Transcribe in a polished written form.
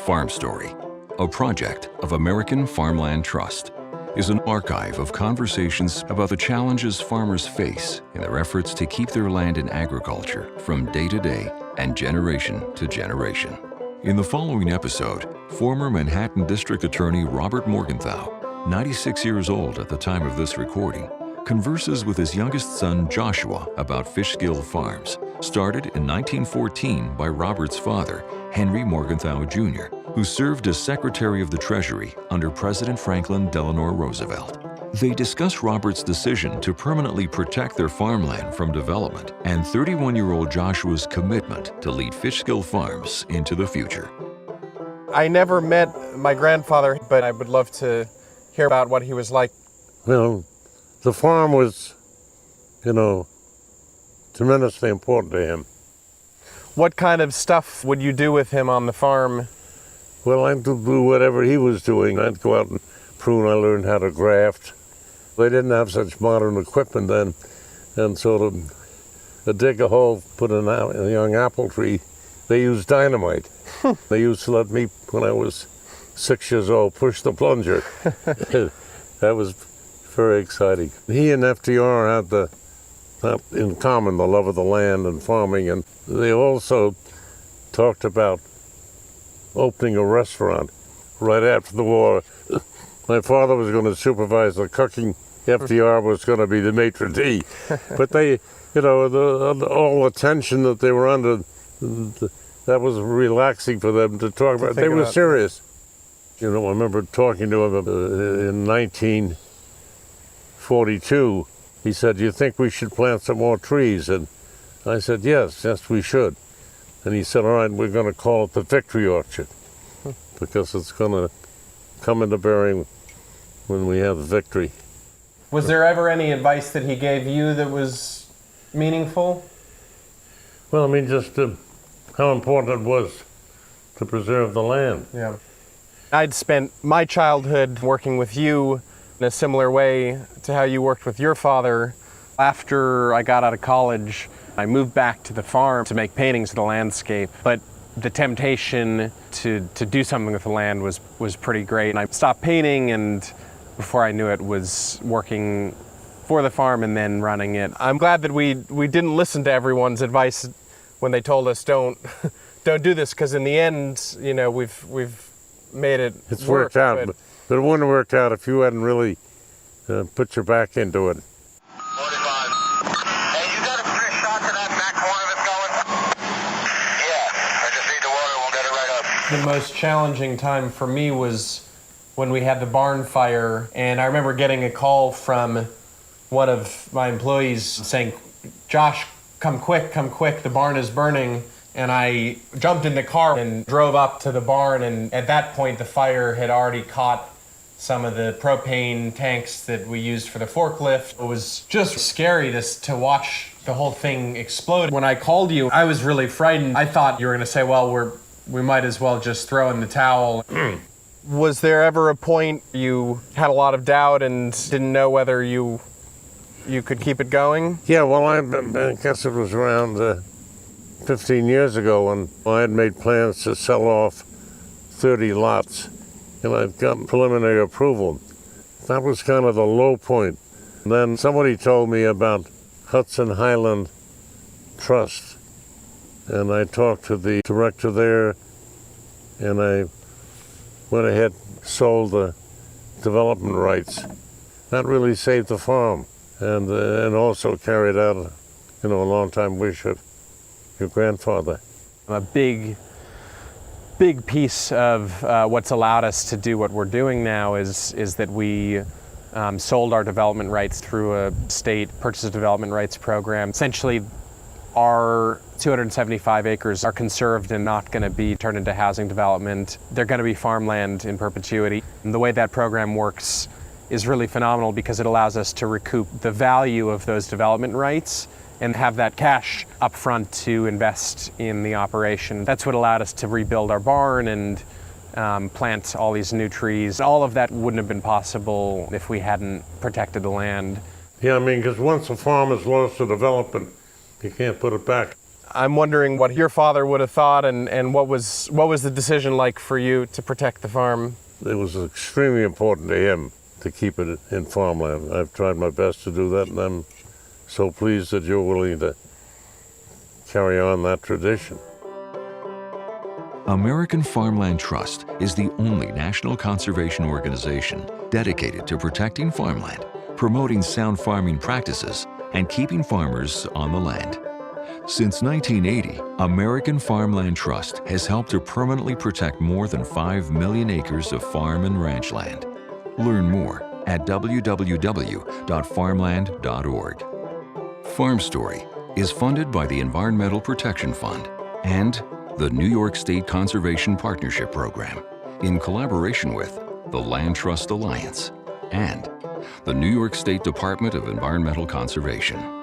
Farm Story, a project of American Farmland Trust, is an archive of conversations about the challenges farmers face in their efforts to keep their land in agriculture from day to day and generation to generation. In the following episode, former Manhattan District Attorney Robert Morgenthau, 96 years old at the time of this recording, converses with his youngest son Joshua about Fishkill Farms, started in 1914 by Robert's father, Henry Morgenthau Jr., who served as Secretary of the Treasury under President Franklin Delano Roosevelt. They discuss Robert's decision to permanently protect their farmland from development and 31-year-old Joshua's commitment to lead Fishkill Farms into the future. I never met my grandfather, but I would love to hear about what he was like. Well, the farm was, tremendously important to him. What kind of stuff would you do with him on the farm? Well, I'd do whatever he was doing. I'd go out and prune. I learned how to graft. They didn't have such modern equipment then. And so to dig a hole, put a young apple tree, they used dynamite. They used to let me, when I was 6 years old, push the plunger. That was very exciting. He and FDR had in common the love of the land and farming, and they also talked about opening a restaurant right after the war. My father was going to supervise the cooking. FDR was going to be the maitre d'. But they, all the tension that they were under, that was relaxing for them to talk about. They were serious. I remember talking to him in 1942. He said, "Do you think we should plant some more trees?" And I said, yes, we should. And he said, "All right, we're going to call it the Victory Orchard because it's going to come into bearing when we have the victory." Was there ever any advice that he gave you that was meaningful? Well, just how important it was to preserve the land. Yeah. I'd spent my childhood working with you in a similar way to how you worked with your father. After I got out of college, I moved back to the farm to make paintings of the landscape, but the temptation to do something with the land was pretty great. And I stopped painting, and before I knew it, was working for the farm and then running it. I'm glad that we didn't listen to everyone's advice when they told us don't do this, because in the end, we've made it It's worked out, but it wouldn't have worked out if you hadn't really put your back into it. 45. Hey, you got a fresh shot to that back corner that's going? Yeah, I just need the water, we'll get it right up. The most challenging time for me was when we had the barn fire, and I remember getting a call from one of my employees saying, "Josh, come quick, the barn is burning." And I jumped in the car and drove up to the barn, and at that point the fire had already caught some of the propane tanks that we used for the forklift. It was just scary to watch the whole thing explode. When I called you, I was really frightened. I thought you were going to say, well, we might as well just throw in the towel. Was there ever a point you had a lot of doubt and didn't know whether you could keep it going? Yeah, well, I guess it was around 15 years ago when I had made plans to sell off 30 lots, and I'd gotten preliminary approval. That was kind of the low point. And then somebody told me about Hudson Highland Trust, and I talked to the director there, and I went ahead and sold the development rights. That really saved the farm, and also carried out a long-time wish of your grandfather. A big piece of what's allowed us to do what we're doing now is that we sold our development rights through a state purchase of development rights program. Essentially, our 275 acres are conserved and not going to be turned into housing development. They're going to be farmland in perpetuity. And the way that program works is really phenomenal because it allows us to recoup the value of those development rights and have that cash up front to invest in the operation. That's what allowed us to rebuild our barn and plant all these new trees. All of that wouldn't have been possible if we hadn't protected the land. Yeah, because once a farm has lost a development, you can't put it back. I'm wondering what your father would have thought, and what was the decision like for you to protect the farm? It was extremely important to him to keep it in farmland. I've tried my best to do that, and I'm so pleased that you're willing to carry on that tradition. American Farmland Trust is the only national conservation organization dedicated to protecting farmland, promoting sound farming practices, and keeping farmers on the land. Since 1980, American Farmland Trust has helped to permanently protect more than 5 million acres of farm and ranch land. Learn more at www.farmland.org. Farm Story is funded by the Environmental Protection Fund and the New York State Conservation Partnership Program in collaboration with the Land Trust Alliance and the New York State Department of Environmental Conservation.